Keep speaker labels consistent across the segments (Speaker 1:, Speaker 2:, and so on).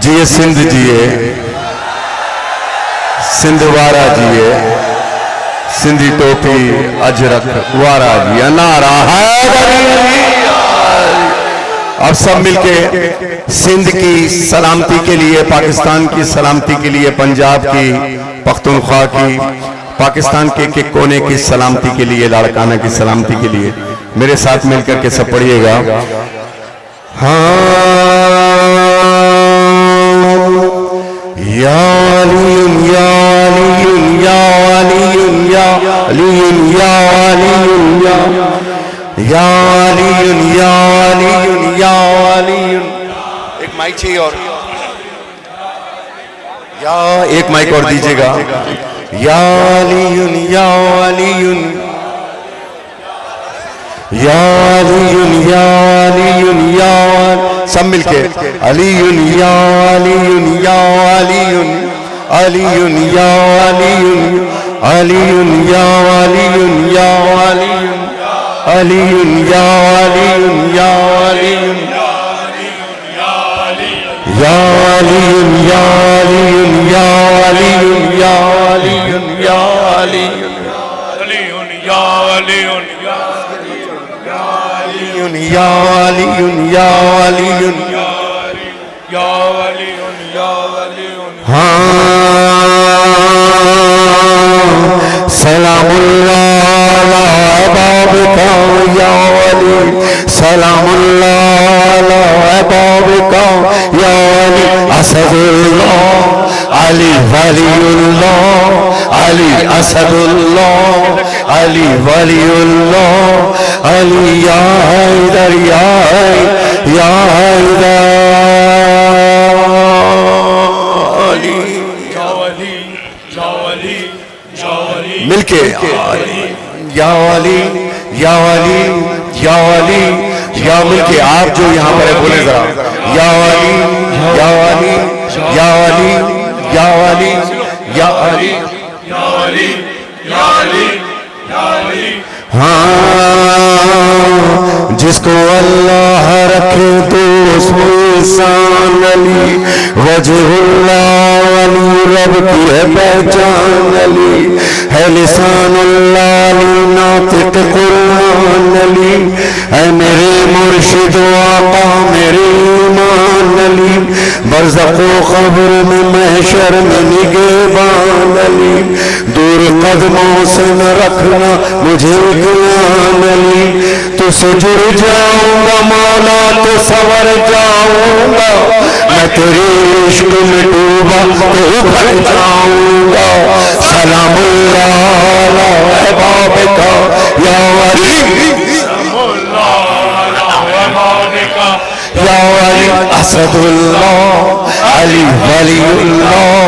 Speaker 1: जिए सिंध जिए, सिंधवारा जिए, सिंधी टोपी अजरक वारा जिए, नारा हैदरी। अब सब मिलके सिंध की सलामती के लिए, पाकिस्तान की सलामती के लिए, पंजाब की, पख्तूनख्वा की, पाकिस्तान के कोने की सलामती के लिए, लाड़काना की सलामती के लिए मेरे साथ मिलकर के सब पढ़िएगा। हाँ, या अलीयुन या अलीयुन या अलीयुन या अलीयुन या अलीयुन या अलीयुन या अलीयुन या अलीयुन। एक माइक चाहिए और या एक माइक और दीजिएगा। या अलीयुन या अलीयुन या अलीयुन या अलीयुन या, सब मिलके अलीयुन या अलीयुन या अलीयुन अलीयुन या अलीयुन अलीयुन या अलीयुन या अलीयुन अलीयुन या अलीयुन या अलीयुन या अलीयुन या अलीयुन या अलीयुन या अलीयुन या अलीयुन या अलीयुन या अलीयुन या अलीयुन या अलीयुन या अलीयुन। हाँ, सलामुल्लाह अला बाबिका या अली, सलामुल्लाह अला बाबिका या अली, असदुल्लाह अली वलीउल्लाह, अली असदुल्लाह अली वलीउल्लाह, अली या हैदर या हैदर अली। मिलके या अली या अली या अली या, मिलके आप जो यहाँ पर है बोले जरा, या अली या अली या अली या अली या अली या अली या अली या अली। हाँ, जिसको अल्लाह रखे तो उसमें शान अली, वजहुल्लाह अली रब की है पहचान अली, है लिसानुल्लाह अली नातिक कुरान अली, है मेरे मुर्शिद आका मेरे ईमान अली, बरज़ख़ो क़ब्र में महशर में निगहबान अली, दूर कदमों से न रखना मुझे ज्ञान अली, तो जुड़ जाऊंगा मौला तो सवर जाऊंगा, मैं तेरे इश्क में डूबा तो भर जाऊंगा। सलामुल्लाह अला बाबिका या अली, या अली असदुल्लाह अली वलीउल्लाह,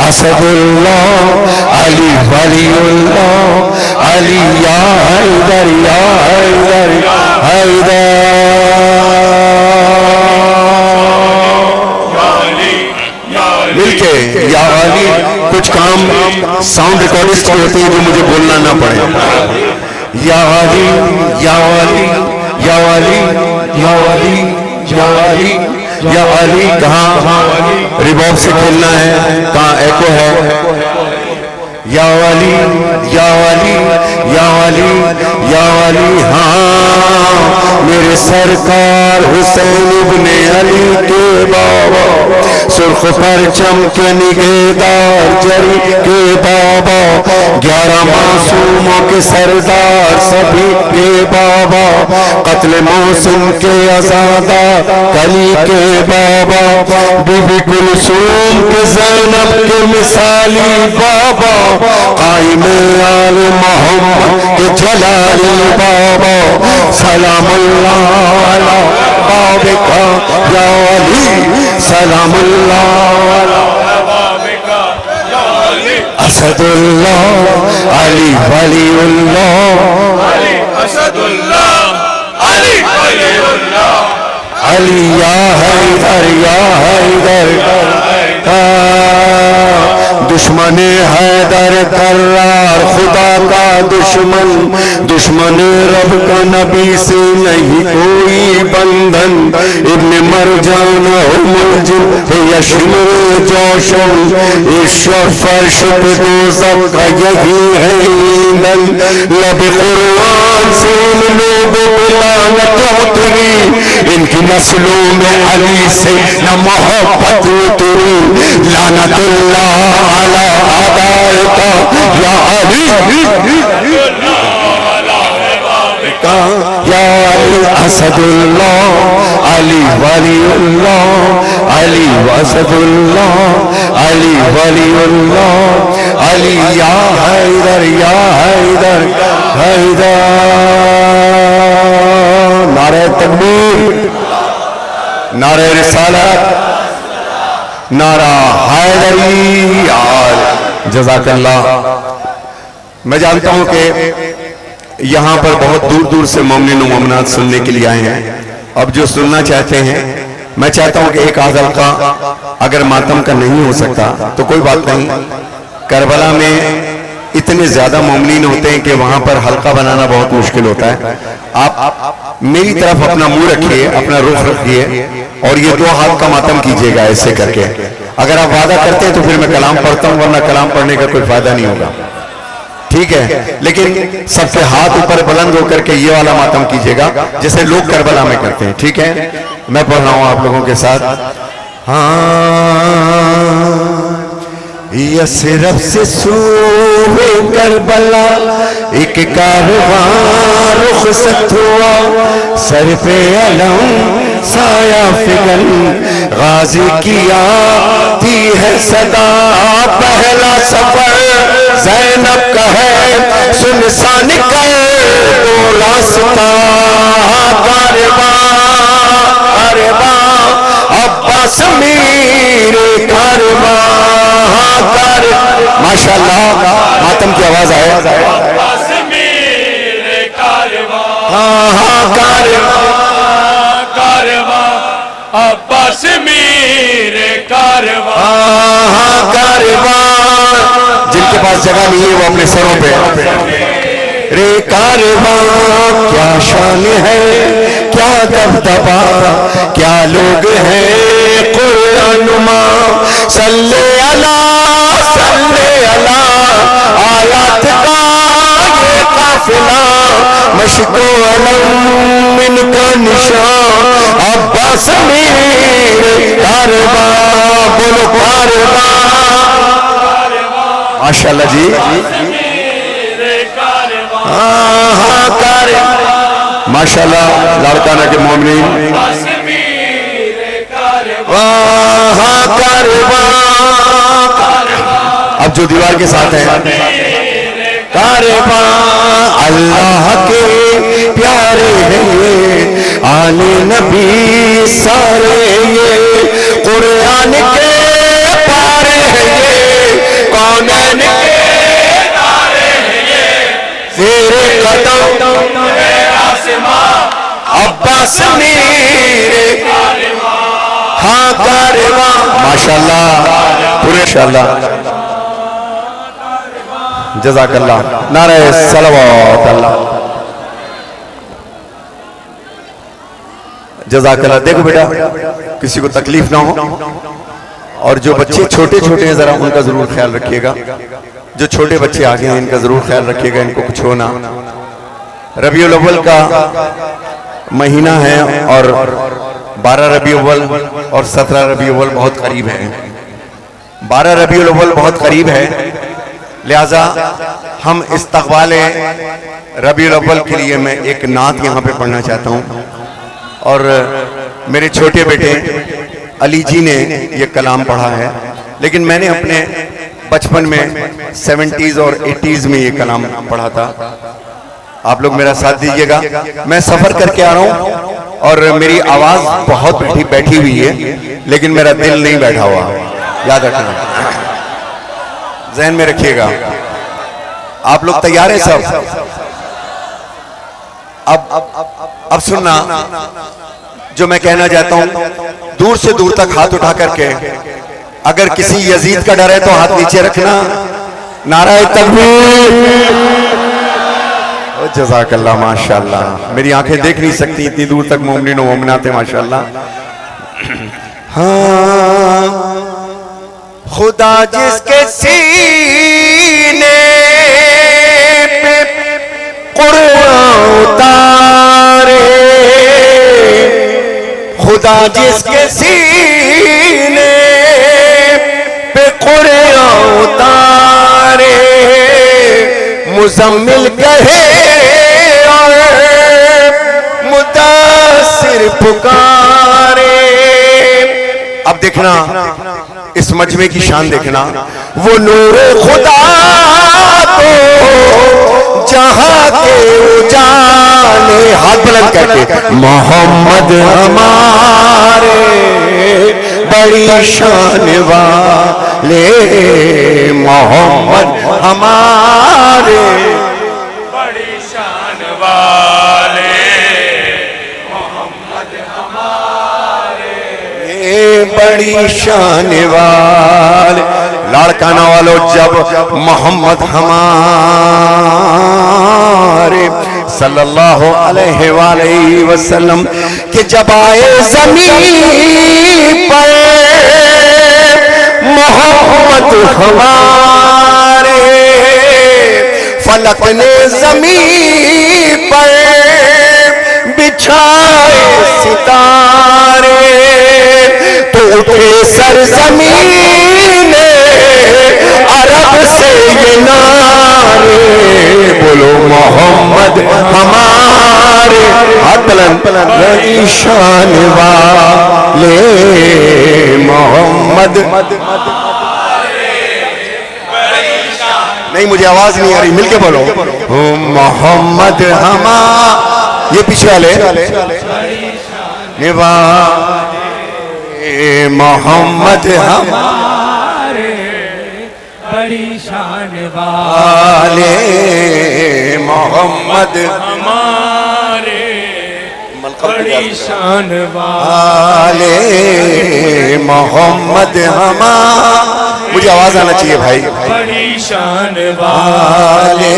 Speaker 1: असदुल्लाह अली वलीउल्लाह, अली या हैदर या हैदर हैदर। मिलके या अली, कुछ काम साउंड रिकॉर्डिस्ट के होते हैं जो मुझे बोलना ना पड़े। या अली या अली या अली या अली या अली या अली, कहाँ रिबॉब से खेलना है, कहाँ एको है। या अली या अली या अली या अली। हाँ, मेरे सरकार हुसैन इब्ने अली के बाबा, सुर्ख परचम के निगहदार जरी के बाबा, 11 मासूमों के सरदार सभी के बाबा, कत्ल मौसम के आज़ादार कली के बाबा, बीबी कुलसूम के ज़ैनब के मिसाली बाबा, कायम आल मोहम्मद के जलाली बाबा, सलामुल्लाह अला बाबिका या अली, सलामुल्लाह अला बाबिका या अली, असदुल्लाह अली वलीउल्लाह, अली असदुल्लाह अली वलीउल्लाह, अली या हैदर या हैदर। दुश्मन हैदर करार खुदा का दुश्मन, दुश्मन रब का नबी से नहीं कोई बंधन, इब्न मरजान हो मुलजिम जश्न जोशो इश्क फर्श पे दोज़ख का यही है ईंधन लब कुरान से इन लोगों पे लानत उतरी इनकी नस्लों में अली से न मोहब्बत उतरी लानतुल्लाह अला आदाइका या अली या अली असदुल्लाह अली वलीउल्लाह अली वसदुल्लाह अली वलीउल्लाह अली या हैदर हैदर। नारे तकबीर नारे रिसालत नारा हैदरी यार जज़ाकल्लाह। मैं जानता हूं कि यहाँ पर बहुत दूर दूर से मोमिन व मोमिनात सुनने के लिए आए हैं। अब जो सुनना चाहते हैं, मैं चाहता हूं कि एक आज़म का अगर मातम का नहीं हो सकता तो कोई बात नहीं, करबला में इतने ज्यादा मोमिन होते हैं कि वहां पर हल्का बनाना बहुत मुश्किल होता है। आप मेरी तरफ अपना मुंह रखिए, अपना रुख रखिए और ये 2 हाथ का मातम कीजिएगा ऐसे करके। अगर आप वादा करते हैं तो फिर मैं कलाम पढ़ता हूं, वरना कलाम पढ़ने का कोई फायदा नहीं होगा, ठीक है। लेकिन सबके हाथ ऊपर बुलंद होकर के ये वाला मातम कीजिएगा जैसे लोग करबला में करते हैं, ठीक है। मैं पढ़ रहा हूं आप लोगों के साथ। यसरफ से सूबे करबला एक कारवां रुखसत हुआ, सर पे अलम साया फिगन गाजी की आती है सदा। पहला सफर ज़ैनब का है सुनसान कर तो रास्ता कारवां अब्बास मेरे कारवां। माशाअल्लाह मातम की आवाज आए। अब्बास मेरे कारवां अब्बास मेरे कारवां। जिनके पास जगह नहीं है वो अपने सरों पे रे कारवां। क्या शान है क्या दबदबा क्या लोग हैं कुरानुमा। सल्ले अला आयात का ये काफिला मशको अलम इनका निशान। अब्बास मेरे कारवां बोलो कारवां। माशाअल्लाह जी माशाअल्लाह। लाड़काना के मोमिनीन अब जो दीवार के साथ है कारवां अल्लाह के प्यारे हैं ये आले नबी सारे ये कुरान के पारे हैं ये कौनैन के तारे हैं ये तेरे कदम अब्बास मेरे हाँ कारवां। माशाअल्लाह पूरे माशाअल्लाह जज़ाकल्लाह। नारे सलवात अल्लाह जज़ाकल्लाह। देखो बेटा किसी को तकलीफ ना हो और जो बच्चे छोटे छोटे हैं जरा उनका जरूर ख्याल रखिएगा। जो छोटे बच्चे आगे हैं इनका जरूर ख्याल रखिएगा, इनको कुछ हो ना। रबीउल अव्वल का महीना है और 12 रबीउल अव्वल और 17 रबीउल अव्वल बहुत करीब है। 12 रबीउल अव्वल बहुत करीब है, लिहाजा हम इस्तक़बाल रबीउल अव्वल के लिए मैं एक नात यहाँ पे पढ़ना चाहता हूँ। और मेरे छोटे बेटे अली जी ने ये कलाम पढ़ा है, लेकिन मैंने अपने बचपन में 70s और 80s में ये कलाम पढ़ा था। आप लोग मेरा साथ दीजिएगा। मैं सफर करके आ रहा हूँ और मेरी आवाज बहुत बैठी हुई है, लेकिन मेरा दिल नहीं बैठा हुआ, याद रखना, ज़हन में रखिएगा। आप लोग तैयार हैं सब? अब सुनना जो मैं कहना चाहता हूं। दूर से दूर तक हाथ उठा करके, अगर किसी यजीद का डर है तो हाथ नीचे रखना। नारा तकबीर। जज़ाकल्लाह माशाअल्लाह। मेरी आंखें देख नहीं सकती, इतनी दूर तक मोमिनीन व मोमिनात हैं माशाअल्लाह। हाँ खुदा जिसके सीने पे कुरान उतारे, खुदा जिसके सीने पे कुरान उतारे, मुजम्मिल कहे और मुदासिर पुकारे। अब देखना इस मजमे की शान देखना, वो नूर खुदा तो जहां के उजाले, हाथ बुलंद करके मोहम्मद हमारे बड़ी शान वाले, मोहम्मद हमारे
Speaker 2: बड़ी शान वाले, मोहम्मद हमारे
Speaker 1: बड़ी शान वाले। लाड़काना वालों, जब मोहम्मद हमारे सल्लल्लाहु अलैहि वसल्लम के जब आए ज़मीन पर, मोहम्मद हमारे फलक ने ज़मीन पर बिछाए सितारे, तो उठे सरज़मीन अरब से ये नारे, बोलो मोहम्मद हमारे बड़ी शान वाले, मोहम्मद। नहीं, मुझे आवाज नहीं आ रही, मिलके बोलो मोहम्मद हमारे। ये पीछे वाले मोहम्मद हमारे
Speaker 2: बड़ी शान
Speaker 1: वाले, मोहम्मद
Speaker 2: हमारे बड़ी शान
Speaker 1: वाले, मोहम्मद हमारे। मुझे आवाज आना चाहिए भाई।
Speaker 2: बड़ी शान
Speaker 1: वाले,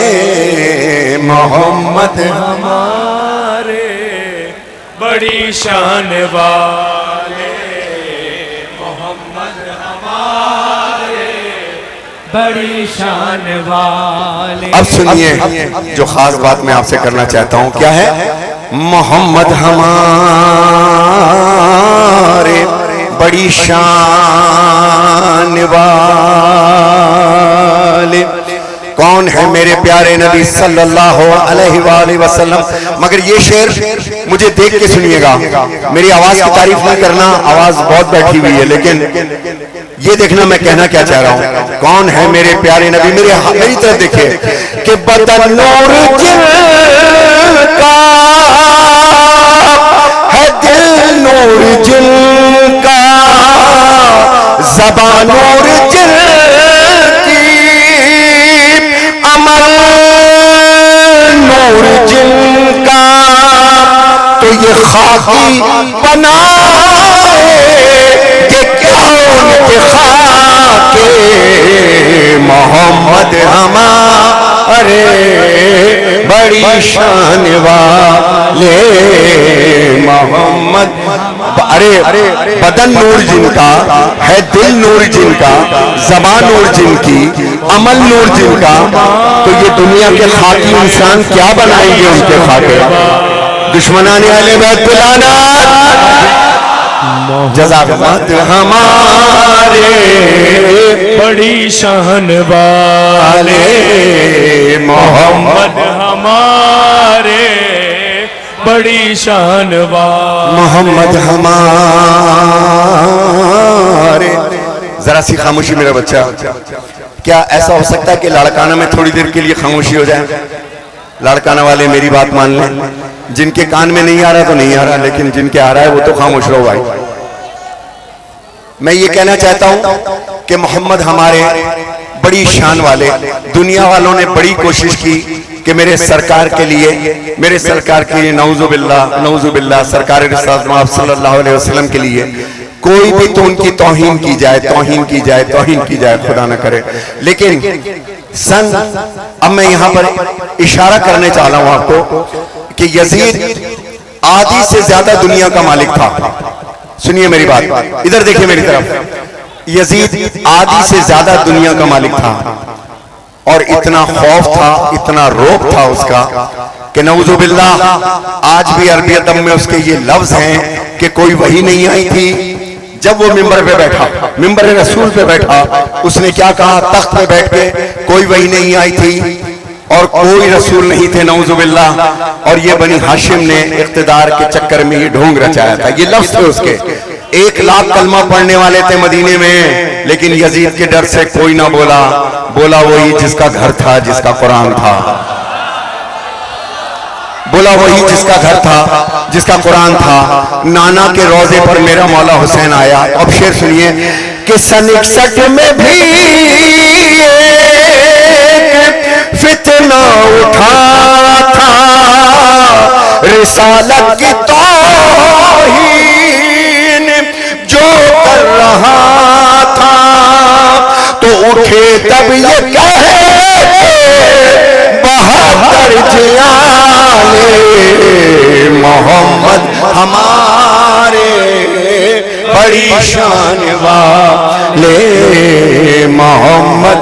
Speaker 1: मोहम्मद
Speaker 2: हमारे बड़ी शान वाले, मोहम्मद हमारे बड़ी शान वाले।
Speaker 1: अब सुनिए जो खास बात मैं आपसे करना चाहता हूं, क्या है? मोहम्मद हमारे बड़ी शान वाले। कौन है मेरे प्यारे नबी सल्लल्लाहु अलैहि वसल्लम? मगर ये शेर मुझे देख के सुनिएगा, मेरी आवाज की तारीफ ना करना, आवाज बहुत बैठी हुई है, लेकिन ये देखना मैं कहना क्या चाह रहा हूं। कौन है मेरे प्यारे नबी? मेरी तरफ देखिए कि बदन नूर जिनका है, दिल नूर जिनका, ज़बान नूर जिनकी, अमल नूर जिनका, तो ये खाकी बनाए कि क्या उनके खाके, मोहम्मद हमारे बड़ी शान वाले, मोहम्मद। अरे बदन नूर जिनका है, दिल नूर जिनका, ज़बान नूर जिनकी, अमल नूर जिनका, तो ये दुनिया के खाकी इंसान क्या बनाएंगे उनके खाके? दुश्मनाने वाले बैतुलाना जज़ाकत हमारे
Speaker 2: बड़ी शान वाले, मोहम्मद हमारे बड़ी शान वाले,
Speaker 1: मोहम्मद हमारे। जरा सी खामोशी मेरा बच्चा। क्या ऐसा हो सकता है कि लाड़काना में थोड़ी देर के लिए खामोशी हो जाए? लाड़काना वाले मेरी बात मान लें, जिनके कान में नहीं आ रहा तो नहीं आ रहा, लेकिन जिनके आ रहा है वो तो खामोश रहो भाई। मैं ये कहना चाहता हूं कि मोहम्मद हमारे बड़ी शान वाले। दुनिया वालों ने बड़ी कोशिश की कि मेरे सरकार के लिए नौजुबिल्लाह सरकार रिसालत सल्लल्लाहु अलैहि वसल्लम के लिए कोई भी तो उनकी तौहीन की जाए, खुदा न करे। लेकिन अब मैं यहाँ पर इशारा करने चाह रहा हूँ आपको कि यजीद आदि से ज्यादा दुनिया का मालिक था। सुनिए मेरी बात, इधर देखिए मेरी तरफ। यजीद आदि से ज्यादा दुनिया का मालिक था और इतना खौफ था, इतना रोब था उसका कि नऊजुबिल्लाह आज भी अरबी अदब में उसके ये लफ्ज हैं कि कोई वही नहीं आई थी। जब वो मिंबर पे बैठा, मिंबर रसूल पे बैठा, उसने क्या कहा? तख्त पे बैठ के कोई वही नहीं आई थी और कोई रसूल नहीं थे नऊजुबिल्लाह, और ये बनी हाशिम ने इख्तिदार के चक्कर में ये ढोंग रचाया था। ये लफ्ज थे उसके। 1 लाख कलमा पढ़ने वाले थे मदीने में, लेकिन यजीद के डर से कोई ना बोला। बोला वही जिसका घर था, जिसका कुरान था। बोला वही जिसका घर था, जिसका कुरान था। नाना के रोजे पर मेरा मौला हुसैन आया। अब शेर सुनिए कि सन 61 में भी फितना उठा था, रिसालत की तौहीन जो कर रहा था, तो उठे तब ये कहे बहादुर जियाले मोहम्मद हमारे बड़ी शान वाले मोहम्मद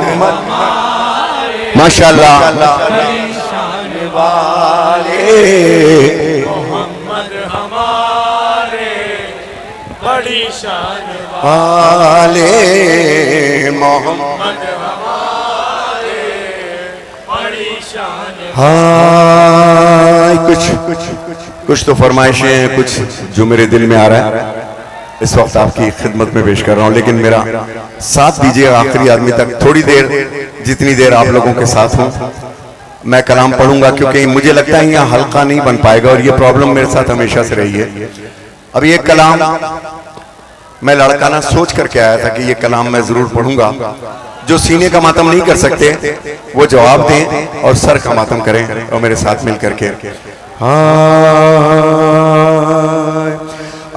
Speaker 1: माशाल्लाह
Speaker 2: मोहम्मद हमारे बड़ी शान
Speaker 1: वाले मोहम्मद
Speaker 2: हमारे बड़ी शान।
Speaker 1: हाँ, कुछ तो फरमाइशें हैं, कुछ जो मेरे दिल में आ रहा है इस वक्त आपकी खिदमत में पेश कर रहा हूं, लेकिन मेरा साथ दीजिए आखिरी आदमी तक। थोड़ी देर, जितनी देर आप लोगों के साथ हूं, मैं कलाम पढ़ूंगा, क्योंकि मुझे लगता है यहाँ हल्का नहीं बन पाएगा और ये प्रॉब्लम मेरे साथ हमेशा से रही है। अब ये कलाम मैं लड़काना सोच करके आया था कि ये कलाम मैं जरूर पढ़ूंगा। जो सीने का मातम नहीं कर सकते वो जवाब दें और सर का मातम करें और मेरे साथ मिल करके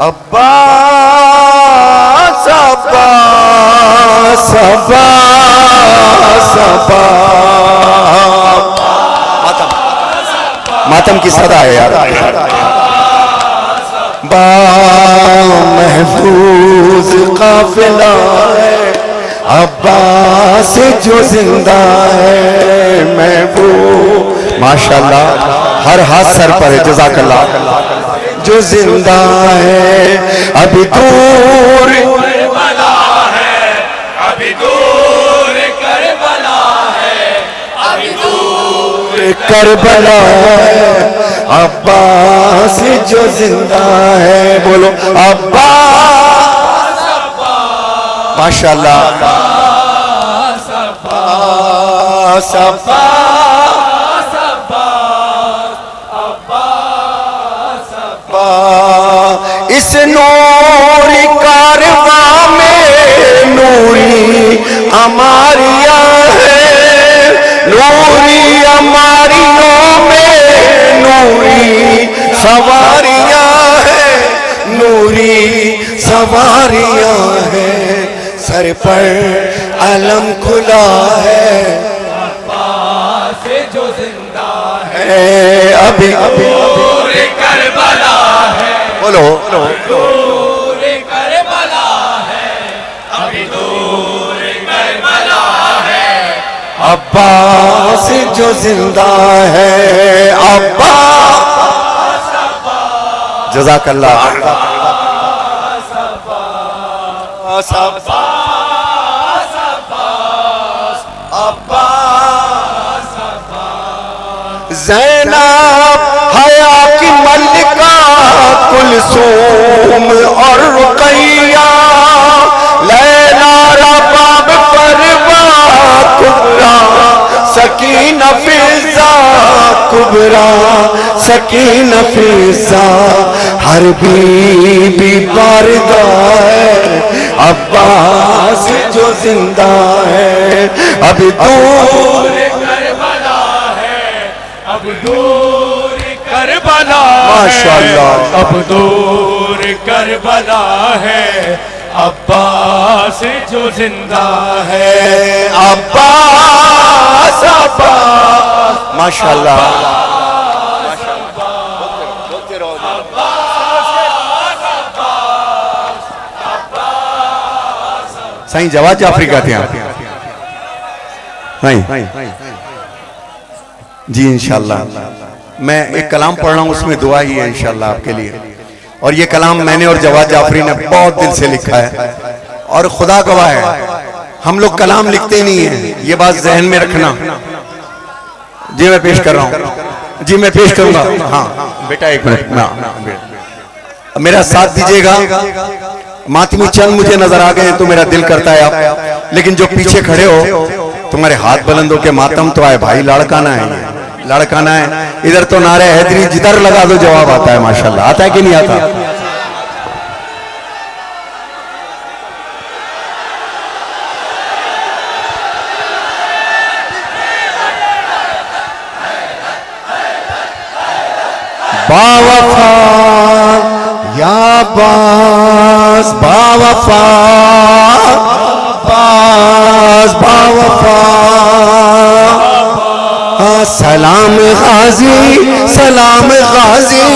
Speaker 1: अब्बास अब्बास अब्बास अब्बास। मातम की सदा है यार। बा महफूज काफिला है अब्बास जो जिंदा है महबूब। माशाल्लाह, हर हाथ सर पर है। जज़ाकल्लाह। जो जिंदा है अभी दूर
Speaker 2: करबला है, अभी दूर करबला है, अभी दूर
Speaker 1: करबला है अब्बास जो जिंदा है। बोलो अब्बास। माशाल्लाह। अब्बास इस नूरी कारवा में नूरी अमारिया है, नूरी अमारियों में नूरी सवारियां है, नूरी सवारियां है, सर पर अलम खुला है अब्बास जो जिंदा है अभी अभी करबला है। बोलो दूर करबला है, अभी दूर करबला है अब्बास जो जिंदा है अब्बास। जज़ाकल्लाह। ज़ैनब हया की मल्लिका कुलसूम और रुकैया, लैला रबाब परवा कुबरा सकीना फिज़ा कुबरा सकीना फिज़ा। हर बीबी बारगाह है अब्बास जो जिंदा है अभी दूर
Speaker 2: करबला है, अब दूर करबला
Speaker 1: माशाअल्लाह।
Speaker 2: अब दूर करबला है अब्बास जो जिंदा है
Speaker 1: अब्बास अब्बास। माशाअल्लाह। साईं जवाद जाफरी कहते हैं जी। इंशाल्लाह मैं एक कलाम पढ़ रहा हूं, उसमें दुआ ही है इंशाल्लाह आपके लिए। और ये कलाम मैंने और जवाद जाफरी ने बहुत दिल से लिखा है और खुदा गवाह है हम लोग कलाम लिखते नहीं है, ये बात जहन में रखना। जी मैं पेश कर रहा हूँ, जी मैं पेश करूंगा। हाँ बेटा एक मिनट मेरा साथ दीजिएगा। मातमी चंद मुझे नजर आ गए तो मेरा दिल करता है आप, लेकिन जो पीछे खड़े हो तुम्हारे हाथ बुलंद हो के मातम तो आए भाई, लड़काना है, लड़काना है। इधर तो नारे हैदरी जिधर लगा दो जवाब आता है माशाल्लाह। आता है कि नहीं आता? बावफा या बास बावफा बास बावफा सलाम गाजी सलाम गाजी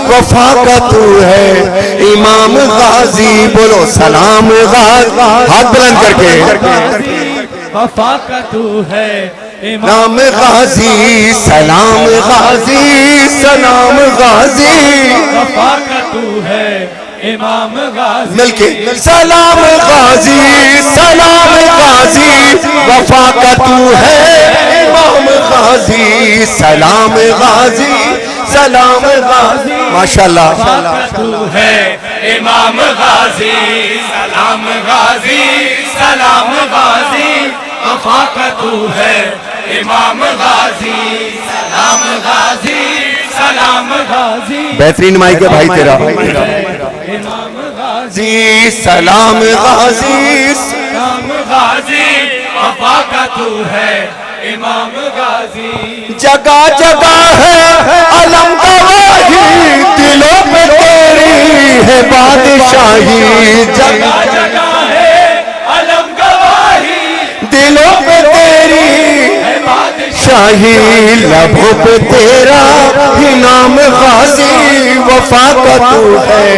Speaker 1: वफा का तू है इमाम गाजी। बोलो सलाम गाजी, हाथ बुलंद करके।
Speaker 2: वफा का तू है
Speaker 1: इमाम गाजी सलाम गाजी सलाम गाजी।
Speaker 2: वफा का तू है इमाम गाजी।
Speaker 1: मिलके सलाम गाजी सलाम गाजी वफा का तू है इमाम गाजी सलाम गाजी सलाम गाजी। माशाल्लाह
Speaker 2: तू है इमाम गाजी सलाम गाजी सलाम गाजी। वफा का तू है इमाम गाजी सलाम गाजी सलाम गाजी।
Speaker 1: बेहतरीन माई के भाई तेरा
Speaker 2: इमाम गाजी
Speaker 1: सलाम गाजी
Speaker 2: सलाम गाजी। वफा का तू है इमाम गाजी।
Speaker 1: जगह जगह है अलम गवाही दिलों में तेरी है बादशाही।
Speaker 2: जगह जगह है अलम गवाही
Speaker 1: दिलों में तेरी
Speaker 2: है बादशाही।
Speaker 1: शाही लबों पे तेरा ही नाम गाजी वफा का तू है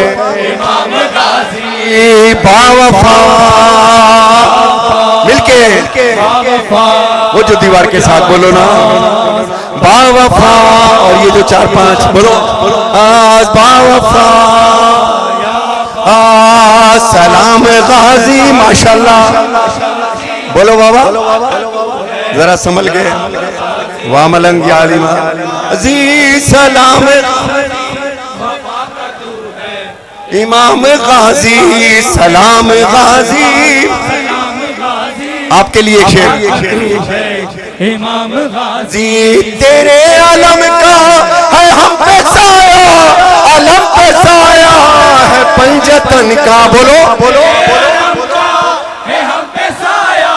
Speaker 2: इमाम गाजी
Speaker 1: बावफा। मिलके
Speaker 2: वफा
Speaker 1: वो जो दीवार के साथ बोलो ना बावफा। और ये जो चार पांच बोलो आज बावफा सलाम गाजी। माशाल्लाह बोलो बाबा जरा संभल के। वाह मलंग या अलीमा जी सलाम इमाम गाजी सलाम गाजी। आपके लिए एक शेर।
Speaker 2: इमाम गाजी
Speaker 1: तेरे आलम का है हम पे साया, आलम पे साया है पंजतन का। बोलो बोलो
Speaker 2: है हम पे साया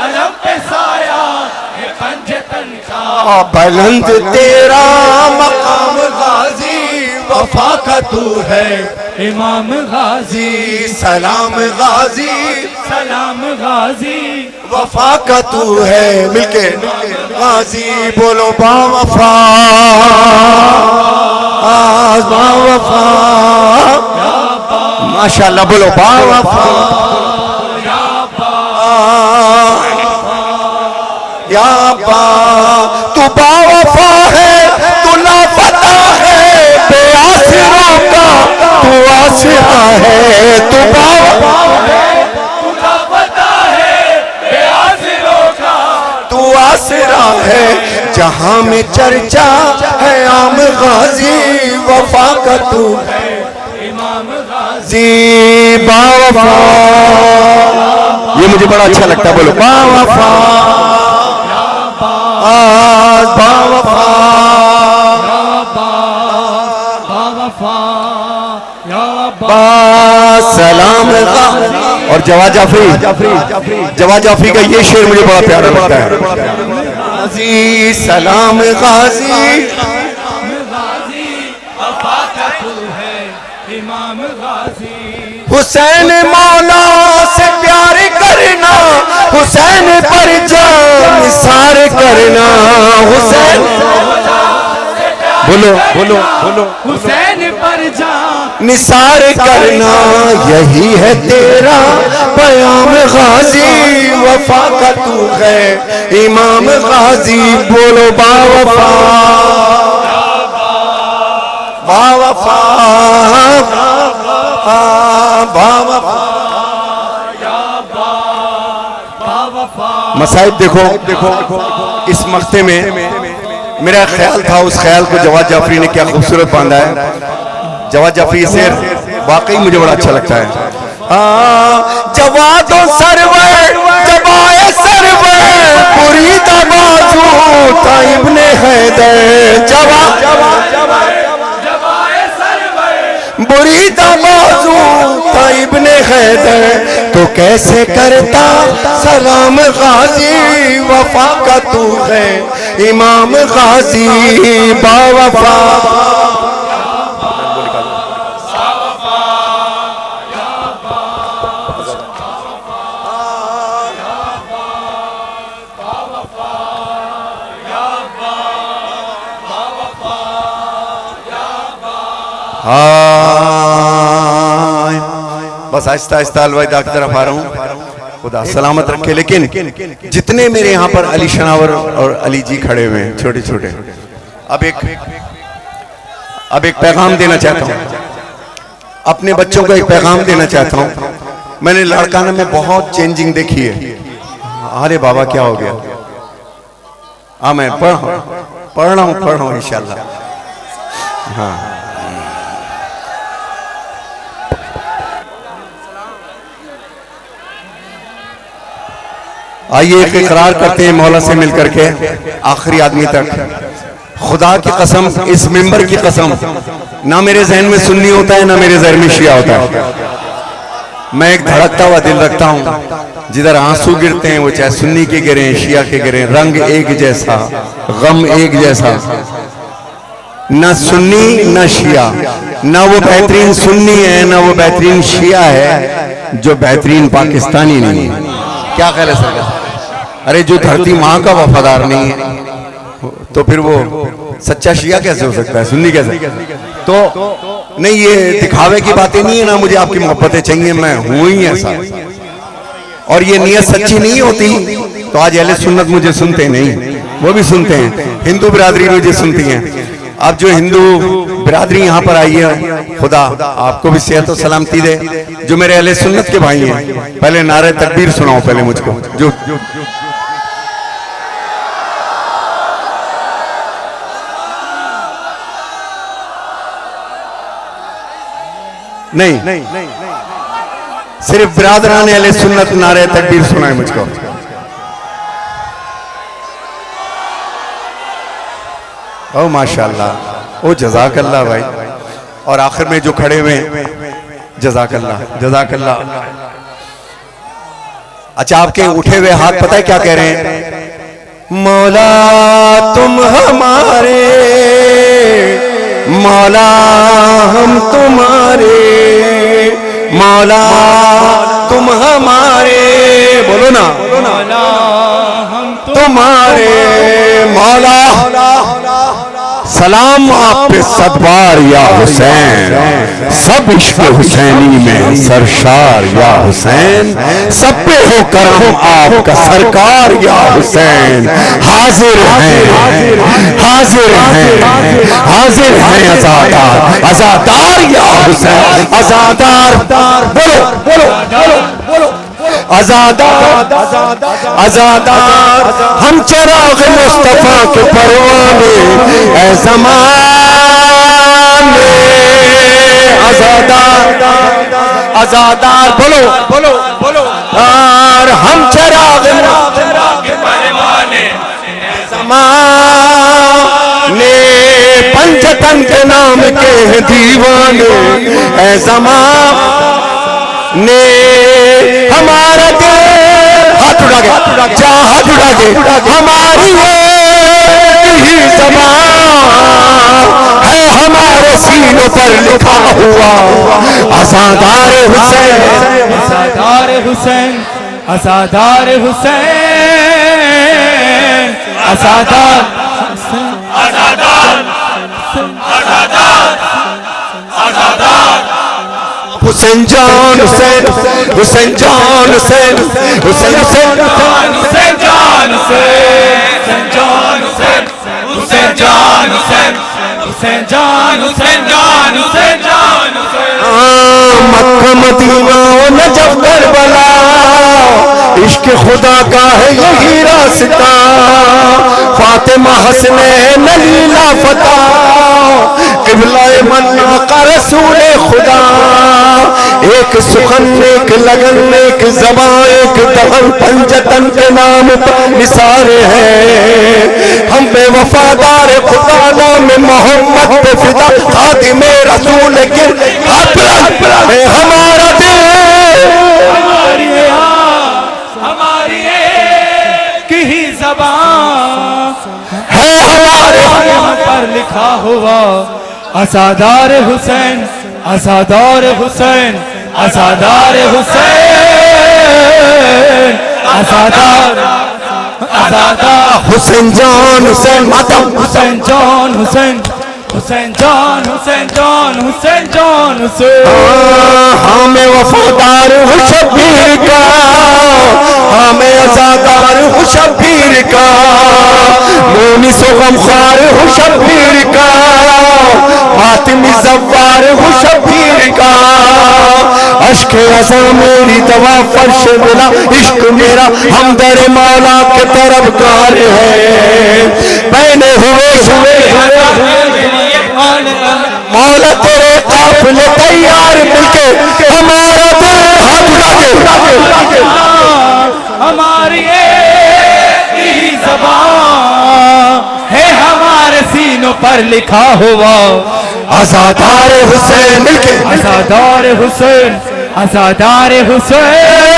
Speaker 2: अलम पे साया है पंजतन का।
Speaker 1: बुलंद तेरा मकाम गाजी वफा का तू है
Speaker 2: इमाम गाजी
Speaker 1: सलाम गाजी
Speaker 2: सलाम गाजी।
Speaker 1: वफा का तू है। मिलके गाजी बोलो बावफा बावफा। माशाल्लाह बोलो बावफा या बा। तू बावफा है तू लापता है बेआसरों का तू आसरा है। तू बावफा आसरा है जहां में चर्चा है आम गाजी वफा का तू है
Speaker 2: इमाम
Speaker 1: जी बावफा। ये मुझे बड़ा अच्छा लगता है। बोलो बावफा बावफा सलाम। और जवाद जाफरी का ये शेर मुझे बड़ा प्यारा लगता है। गाजी सलाम गाजी
Speaker 2: इमाम गाजी।
Speaker 1: हुसैन मौला से प्यार करना हुसैन पर जान निसार करना। हुसैन बोलो बोलो बोलो
Speaker 2: हुसैन पर जान
Speaker 1: निसार करना यही है तेरा पयाम गाजी वफा का तू है इमाम गाजी बोलो बावफा बावफा बावफा। मसाइब देखो इस मक्ते में मेरा ख्याल था, उस ख्याल को जवाद जाफरी ने क्या खूबसूरत बांधा है। जवाद जाफरी से वाकई मुझे बड़ा अच्छा लगता है। जवादो सरवर जवाए सरवर पूरी तबाजू था इब्ने हैदर बुरी तबाजू था इब्ने हैदर तो कैसे करता सलाम गाजी वफा का तू है इमाम गाजी बावफा। बस आहिस्ता आहिस्ता अलविदा की तरफ आ रहा हूँ, खुदा सलामत रखे। लेकिन जितने मेरे यहाँ पर अली शनावर और अली जी खड़े हुए हैं छोटे छोटे, अब एक पैगाम देना चाहता हूँ, अपने बच्चों को एक पैगाम देना चाहता हूँ। मैंने लड़काना में बहुत चेंजिंग देखी है। अरे बाबा क्या हो गया? हाँ मैं पढ़ रहा हूँ इंशाल्लाह। हाँ आइए एक इकरार करते हैं मौला से मिलकर के आखिरी आदमी तक। खुदा की कसम, इस मिंबर की कसम, ना मेरे जहन में सुन्नी होता है ना मेरे जहन में शिया होता है। मैं एक धड़कता हुआ दिल रखता हूँ, जिधर आंसू गिरते हैं वो चाहे सुन्नी के गिरे शिया के गिरे, रंग एक जैसा गम एक जैसा। ना सुन्नी ना शिया, ना वो बेहतरीन सुन्नी है ना वो बेहतरीन शिया है जो बेहतरीन पाकिस्तानी नहीं है। क्या ख्याल है सर? अरे जो धरती माँ का वफादार नहीं है तो फिर वो सच्चा शिया कैसे हो सकता है, सुन्नी कैसे? तो नहीं, ये दिखावे की बातें नहीं है ना, मुझे आपकी मोहब्बतें चाहिए, मैं हूं ही ऐसा। और ये नियत सच्ची नहीं होती तो आज अहले सुन्नत मुझे सुनते नहीं, वो भी सुनते हैं, हिंदू बिरादरी मुझे सुनती है। अब जो हिंदू बिरादरी यहाँ पर आई है, खुदा आपको भी सेहत और सलामती दे। जो मेरे अहले सुन्नत के भाई हैं, पहले नारे तकबीर सुनाओ पहले मुझको। जो नहीं सिर्फ बिरादरान अहले सुन्नत नारे तकबीर सुनाए मुझको। ओ माशाल्लाह, ओ जज़ाकल्लाह भाई। और आखिर में जो खड़े हुए जज़ाकल्लाह जज़ाकल्लाह। अच्छा, आपके उठे हुए हाथ पता है क्या कह रहे हैं? मौला तुम हमारे, मौला हम तुम्हारे, मौला तुम हमारे, बोलो ना, मौला हम तुम्हारे, मौला सलाम आप पे सदबार या हुसैन, सब इश्क हुसैनी में सरशार या हुसैन, सब पे हो करम आपका सरकार या हुसैन। हाजिर हैं हाजिर हैं हाजिर हैं आजादार आजादार या हुसैन, आजादार बोलो बोलो बोलो आजादार आजादार। हम चिराग मुस्तफा के परवाने ऐ ज़माने, आजादार आजादार बोलो बोलो बोलो। और हम चिराग के परवाने ज़माने, पंचतन के नाम के दीवाने ऐ ज़माने। हमारा दिल हाथ उठा के हाथ उठा के हमारी वो ही ज़बान है, हमारे सीनों पर लिखा हुआ आज़ादार हुसैन, आज़ादार हुसैन, आज़ादार हुसैन, आज़ादार आज़ादार आज़ादार आज़ादार। हुसैन जान हुसैन, हुसैन जान हुसैन, हुसैन हुसैन
Speaker 2: हुसैन जान हुसैन जान हुसैन, हुसैन जान हुसैन, हुसैन जान हुसैन जान हुसैन जान Hussain.
Speaker 1: Mecca Medina Najaf Karbala, इश्क खुदा का है यही रास्ता, फातिमा हसनैन अली लापता, क़िबला मन्ना का रसूल खुदा, एक सुखन एक लगन एक ज़बां एक दहन पंजतन के नाम पर निसारे हैं। हम पे वफादार खुदा नाम मोहम्मद पे फिदा, खातिमे रसूल के है हमारा दिल,
Speaker 2: हमारी हमारी एक ही ज़बान
Speaker 1: है हमारे
Speaker 2: यहाँ पर लिखा हुआ, अज़ादार हुसैन, अज़ादार हुसैन, अज़ादार हुसैन, अज़ादार अज़ादार
Speaker 1: हुसैन जान हुसैन मातम,
Speaker 2: हुसैन जान हुसैन, हुसैन जान हुसैन जान हुसैन जान हुसैन।
Speaker 1: हमें वफादार हूँ शबीर का, हमें अज़ादार हूँ शबीर का, मोनिस गमखार हूँ शबीर का, फातिमी ज़व्वार हूँ शबीर का, अश्क अज़ा मेरी दवा फर्श मिला, इश्क मेरा हमदर मौला के तरफदार है, पहने हुए मौला तेरे काफिले तैयार मिलके, हमारा दिल हाथ उठा के
Speaker 2: हमारी एक ही ज़बान है, हमारे सीनों पर लिखा हुआ,
Speaker 1: अज़ादार हुसैन मिलके,
Speaker 2: अज़ादार हुसैन, अज़ादार हुसैन।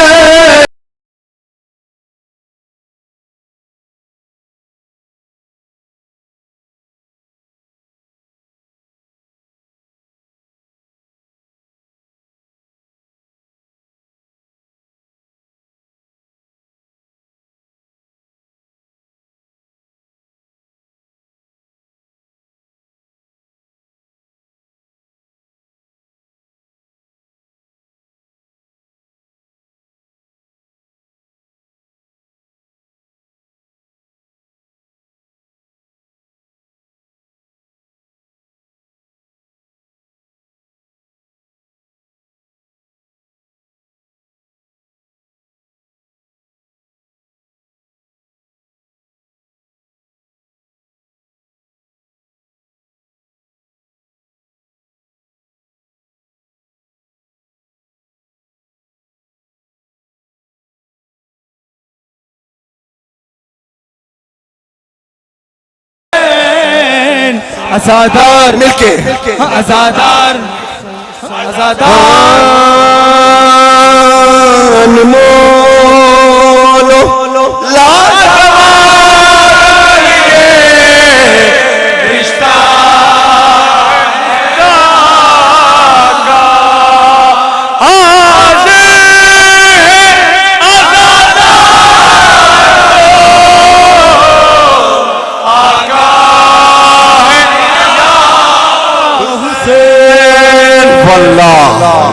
Speaker 2: अज़ादार
Speaker 1: मिलके,
Speaker 2: अज़ादार अज़ादार
Speaker 1: अनमोलो
Speaker 2: रिश्ता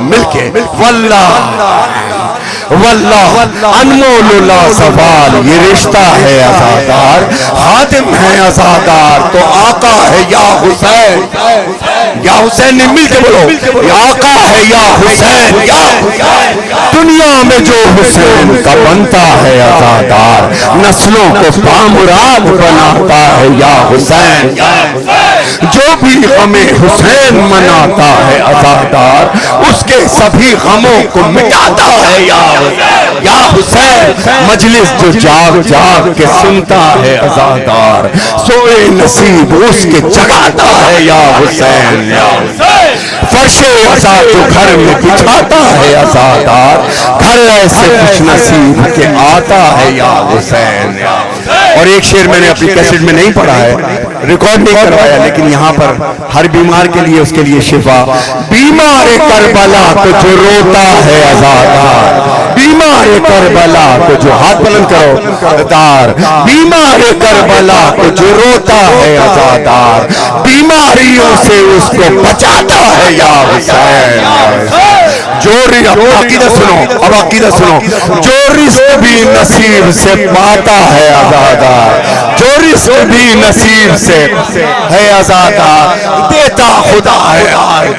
Speaker 1: मिलके वल्लाह वल्लाह अनमोल सवाल, ये रिश्ता है अज़ादार, खादिम है अज़ादार तो आका है या हुसैन, या हुसैन ने मिलके बोलो, या आका है या हुसैन, या दुनिया में जो हुसैन का बनता है अज़ादार, नस्लों को पामुराद बनाता है या हुसैन, जो भी हमें हुसैन मनाता है अज़ादार, उसके सभी गमों को मिटाता है या हुसैन, मजलिस जो जाग जाग के सुनता है अज़ादार, सोए नसीब उसके जगाता है या हुसैन, फर्शे अज़ा जो घर में बिछाता है अज़ादार, घर ऐसे खुश नसीब के आता है या हुसैन। और एक शेर मैंने अपनी कैसेट में नहीं पढ़ा है, रिकॉर्ड नहीं करवाया, लेकिन यहाँ पर हर बीमार के लिए उसके लिए शिफा, बीमार करबला तो जो रोता है अज़ादार, बीमार करबला तो जो हाथ बुलंद करो अज़ादार, बीमार करबला तो जो रोता है अज़ादार, बीमारियों से उसको बचाता है या हुसैन, जो अकीदा सुनो, अब अकीदा सुनो, जो रिस्क भी नसीब से पाता है आजादा, जो रिस्क भी नसीब से है आजादा, देता खुदा है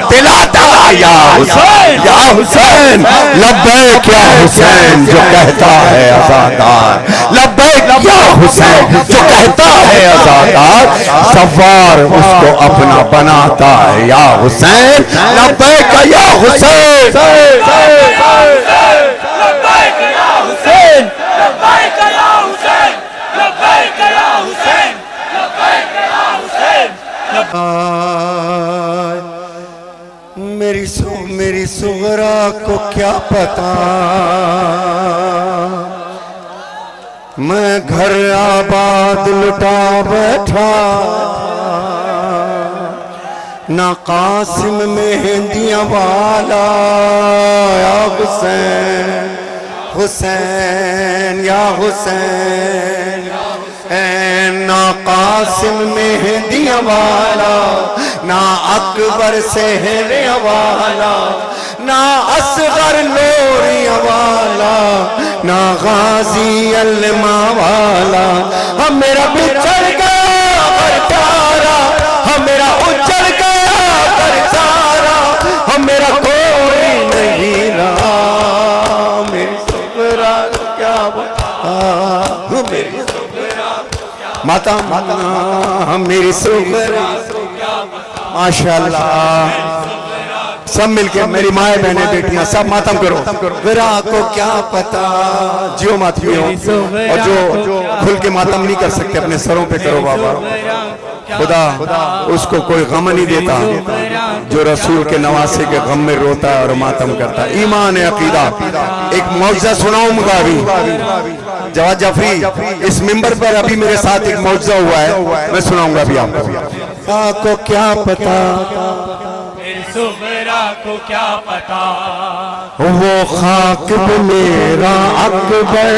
Speaker 1: दिलाता या हुसैन, या हुसैन लब्बैक या हुसैन जो कहता है आजादा, लब्बैक या हुसैन जो कहता है आजादा, सवार उसको अपना बनाता है या हुसैन, लब्बैक या हुसैन,
Speaker 2: लब्बैक या हुसैन, लब्बैक या हुसैन, लब्बैक या हुसैन, लब्बैक या हुसैन।
Speaker 3: मेरी सुगरा को क्या पता, मैं घर आबाद लुटा बैठा, ना कासिम मेहंदियां वाला या हुसैन, हुसैन या हुसैन, ना कासिम मेहंदियां वाला, ना अकबर सेहरे वाला, ना असगर लोरिया वाला, ना गाजी अल्मा वाला, हम मेरा बिछड़ गया बरतारा, हम मेरा उजड़ गया बरतारा, हम मेरा कोई नहीं रहा, मेरी सुगरा क्या बता, मेरी माता मेरी सुगरा माशाअल्लाह, सब मिलके मेरी माए बहने बेटियां सब मातम करो, विरा को क्या पता, जियो मातियों, और जो खुल के मातम नहीं कर सकते अपने सरों पे करो बाबा, खुदा उसको कोई गम नहीं देता जो रसूल के नवासे के गम में रोता है और मातम करता है। ईमान है अकीदा। एक मौजज़ा सुनाऊंगा अभी, जवाद जाफरी इस मिंबर पर अभी मेरे साथ एक मौजज़ा हुआ है, मैं सुनाऊंगा अभी आपको। क्या पता
Speaker 2: मेरी सुगरा को क्या पता,
Speaker 3: वो खाक पे मेरा अकबर,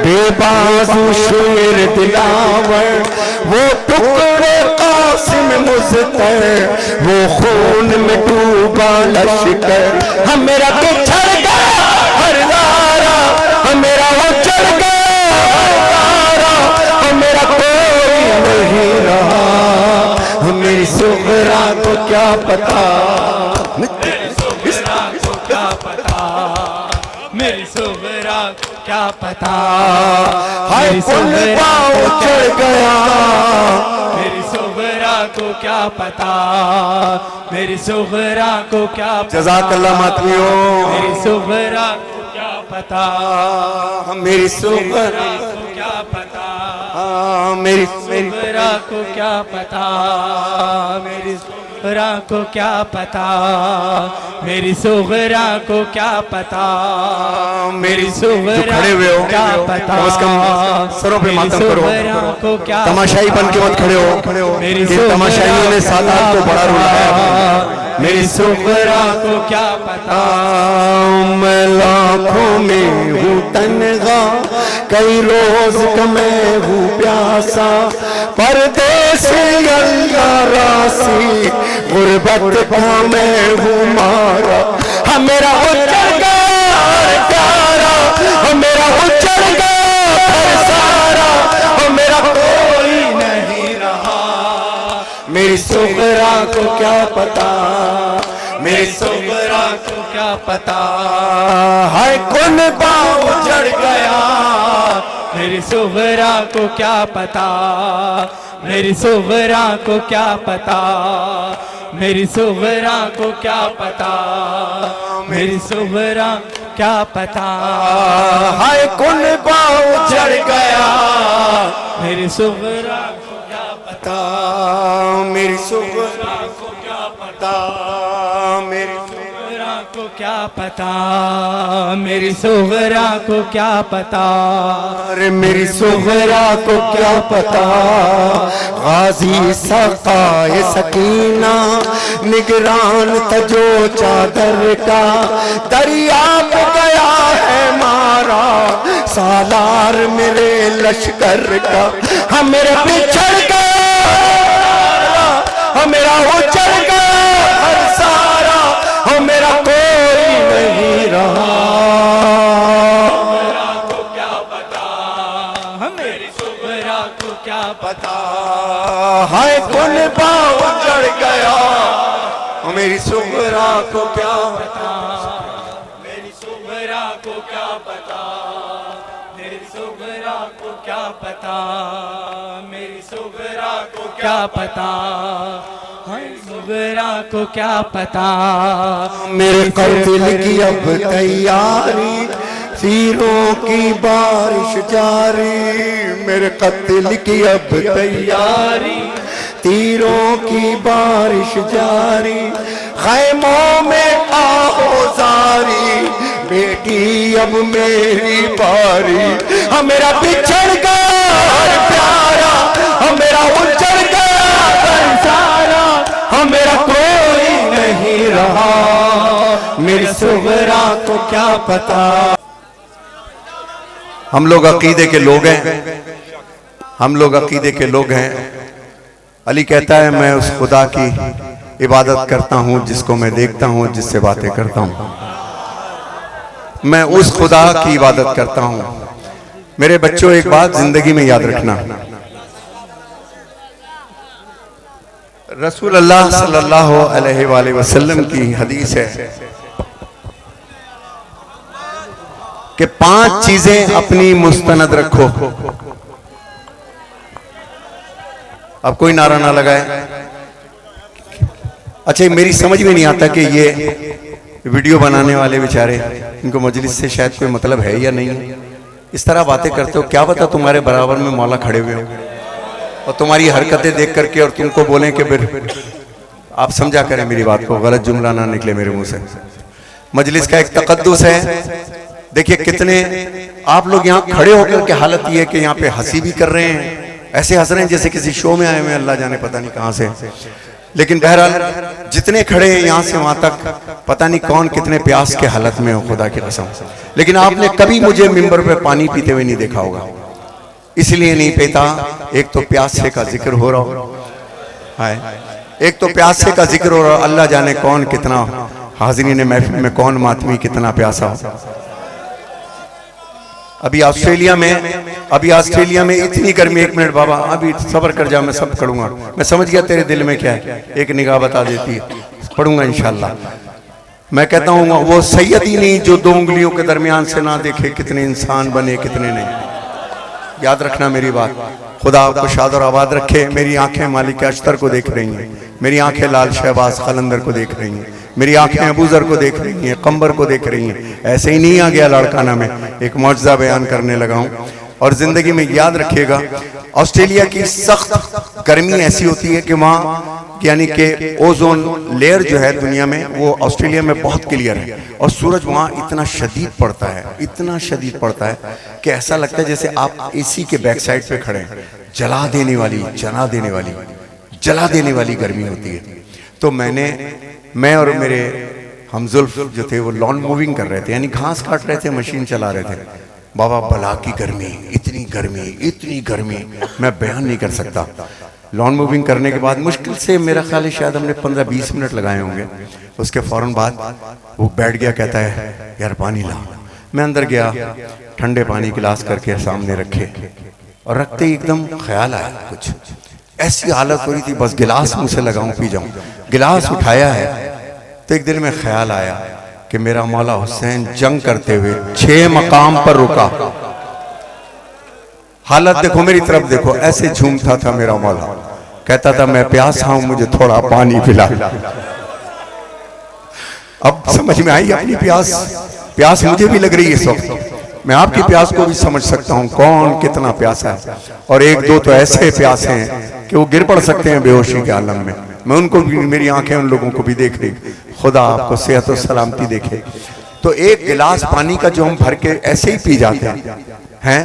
Speaker 3: बेबाजू शेर दिलावर, वो टुकड़े कासिम मुज़्तर, वो खून में डूबा लश्कर, हम मेरा बिछड़ गया हर नारा, हम मेरा उजड़ गया हर नारा, हम मेरा कोई नहीं रहा, मेरी सुगरा को क्या पता,
Speaker 2: मेरी सुगरा को क्या पता, मेरी सुगरा को क्या पता,
Speaker 3: हाय पुल पाँव चढ़ गया,
Speaker 2: मेरी सुगरा को क्या पता, मेरी सुगरा को क्या पता,
Speaker 3: जज़ाकल्लाह मातमियों,
Speaker 2: मेरी सुगरा को क्या पता,
Speaker 3: मेरी सुगरा
Speaker 2: को क्या पता,
Speaker 3: मेरी
Speaker 2: सुगरा को क्या पता, मेरी सुगरा को क्या पता, मेरी सुगरा को क्या पता, मेरी सुगरा
Speaker 3: खड़े हुए हो
Speaker 2: क्या पता,
Speaker 3: कम से कम सरों पे मातम करो,
Speaker 2: को क्या
Speaker 3: तमाशाई बन के मत खड़े हो,
Speaker 2: मेरी
Speaker 3: ये तमाशाइयों ने सादात को बड़ा रुलाया,
Speaker 2: मेरी सुगरा को क्या पता,
Speaker 3: मैं लाखों में हूँ तन्हा, कई रोज का मैं हूँ प्यासा, परदेसी अल्लाह रासी, गुर्बत का मैं हूँ मारा, हम मेरा उजड़ गया प्यारा, हम मेरा उजड़ गया सारा, हम मेरा कोई नहीं रहा, मेरी सुगरा को क्या पता, मेरी सुगरा को क्या पता, हाय कौन पाँव चढ़ गया,
Speaker 2: मेरी सुगरा को क्या पता, मेरी सुगरा को क्या पता, मेरी सुगरा को क्या पता, मेरी सुगरा क्या पता,
Speaker 3: हाय कौन पाँव चढ़ गया,
Speaker 2: मेरी सुगरा को क्या
Speaker 3: पता, मेरी सुगरा को क्या पता, मेरी
Speaker 2: सुगरा को क्या पता, मेरी सुगरा को क्या पता,
Speaker 3: अरे मेरी सुगरा को क्या पता, गाजी सकाए सकीना, निगरान तजो चादर का, दरिया पे गया है मारा, सालार मेरे लश्कर का, हम मेरे बिछड़ गया, हम मेरा उजड़ गया हर सारा, हम मेरा कोई नहीं रहा।
Speaker 2: को क्या पता, मेरी सुगरा को क्या पता,
Speaker 3: हाय कौन पाँव चढ़ गया, मेरी सुगरा को क्या पता।
Speaker 2: मेरी सुगरा को क्या पता, मेरी सुगरा को क्या पता, मेरी सुगरा को क्या पता, सुगरा को क्या पता।
Speaker 3: मेरे कत्ल की अब तैयारी, तीरों की बारिश जारी। मेरे कत्ल की अब तैयारी, तीरों की बारिश जारी। खैमों में आहोजारी, बेटी अब मेरी बारी। हम मेरा बिछड़ गया प्यारा, हम मेरा उजड़ गया सारा, हम मेरा कोई नहीं रहा, मेरी सुगरा को क्या पता। हम लोग अकीदे के लोग हैं, हम लोग अकीदे के लोग हैं। अली कहता है मैं उस खुदा की इबादत करता हूं जिसको मैं देखता हूं, जिससे बातें करता हूं। मैं उस खुदा की इबादत करता हूं। मेरे बच्चों, एक बात जिंदगी में याद रखना, रसूल अल्लाह सल्लल्लाहु अलैहि वसल्लम की हदीस है कि 5 चीजें अपनी मुस्तनद रखो। अब कोई नारा ना लगाए। अच्छा, मेरी समझ में नहीं आता कि ये वीडियो बनाने वाले बेचारे, इनको मजलिस से शायद कोई मतलब है या नहीं है। इस तरह बातें करते हो, क्या पता तुम्हारे बराबर में मौला खड़े हुए हो और तुम्हारी हरकतें देख करके और तुमको बोलें कि फिर आप समझा करें मेरी बात को, गलत जुमला ना निकले मेरे मुंह से। मजलिस का एक तकद्दुस है। देखिए कितने आप लोग यहाँ खड़े होकर के हालत ये है कि यहाँ पे हंसी भी कर रहे हैं, ऐसे हंस रहे हैं जैसे किसी शो में आए हुए, अल्लाह जाने पता नहीं कहां से। लेकिन बहरहाल जितने खड़े हैं यहाँ से वहां तक, पता नहीं कौन कितने प्यास के हालत में हो, खुदा की कसम। लेकिन आपने कभी मुझे मिंबर पे पानी पीते हुए नहीं देखा होगा। इसलिए नहीं पीता, एक तो प्यासे का जिक्र हो रहा है, एक तो प्यासे का जिक्र हो रहा, अल्लाह जाने कौन कितना हाज़रीन महफिल में कौन मातमी कितना प्यासा हो। अभी ऑस्ट्रेलिया में इतनी गर्मी, 1 मिनट बाबा, अभी सब्र कर जा, मैं सब करूंगा। मैं समझ गया तेरे दिल में क्या है, एक निगाह बता देती है, पढ़ूंगा इंशाल्लाह। मैं कहता हूँ वो सैयद ही नहीं जो 2 उंगलियों के दरमियान से ना देखे कितने इंसान बने कितने नहीं। याद रखना मेरी बात। खुदा आपको शाद और आबाद रखे। मेरी आंखें मालिक अश्तर को देख रही हैं, मेरी आंखें लाल शहबाज कलंदर को देख रही हैं, मेरी आंखें अबूजर को देख रही हैं, कंबर को देख रही हैं। ऐसे ही नहीं आ गया लाड़काना में, एक मौजज़ा बयान करने लगा हूं। और जिंदगी में याद रखिएगा, ऑस्ट्रेलिया की सख्त गर्मी ऐसी होती है कि वहाँ यानी कि ओजोन लेयर जो है दुनिया में, वो ऑस्ट्रेलिया में बहुत क्लियर है। और सूरज वहाँ इतना शदीद पड़ता है, इतना शदीद पड़ता है कि ऐसा लगता है जैसे आप एसी के बैक साइड पे खड़े हैं। जला देने वाली गर्मी होती है। तो मैं और मेरे हमजुल्फ जो थे वो लॉन मूविंग कर रहे थे, यानी घास काट रहे थे, मशीन चला रहे थे। बाबा बला की गर्मी, इतनी गर्मी मैं बयान नहीं कर सकता। लॉन मूविंग करने के बाद मुश्किल से मेरा ख्याल है शायद हमने 15-20 मिनट लगाए होंगे। उसके फौरन बाद वो बैठ गया, कहता है यार पानी ला। मैं अंदर गया, ठंडे पानी गिलास करके सामने रखे और रखते ही एकदम ख्याल आया, कुछ ऐसी हालत हो रही थी बस गिलास मुंह से लगाऊं पी जाऊं। गिलास उठाया है तो एक दिल में ख्याल आया कि मेरा मौला हुसैन जंग करते हुए 6 मकाम पर रुका। हालत देखो, मेरी तरफ देखो, ऐसे झूमता था मेरा मौला, कहता था मैं प्यासा हूं, मुझे थोड़ा पानी पिला। अब समझ में आई अपनी प्यास मुझे भी लग रही है इस वक्त। मैं आपकी प्यास को भी समझ सकता हूं, कौन कितना प्यासा है। और 1-2 तो ऐसे प्यासे हैं कि वो गिर पड़ सकते हैं बेहोशी के आलम में। मैं उनको भी, मेरी आंखें उन लोगों को भी देख रही। खुदा आपको सेहत और सलामती देखे। तो एक गिलास पानी का जो हम भर के ऐसे ही पी जाते हैं,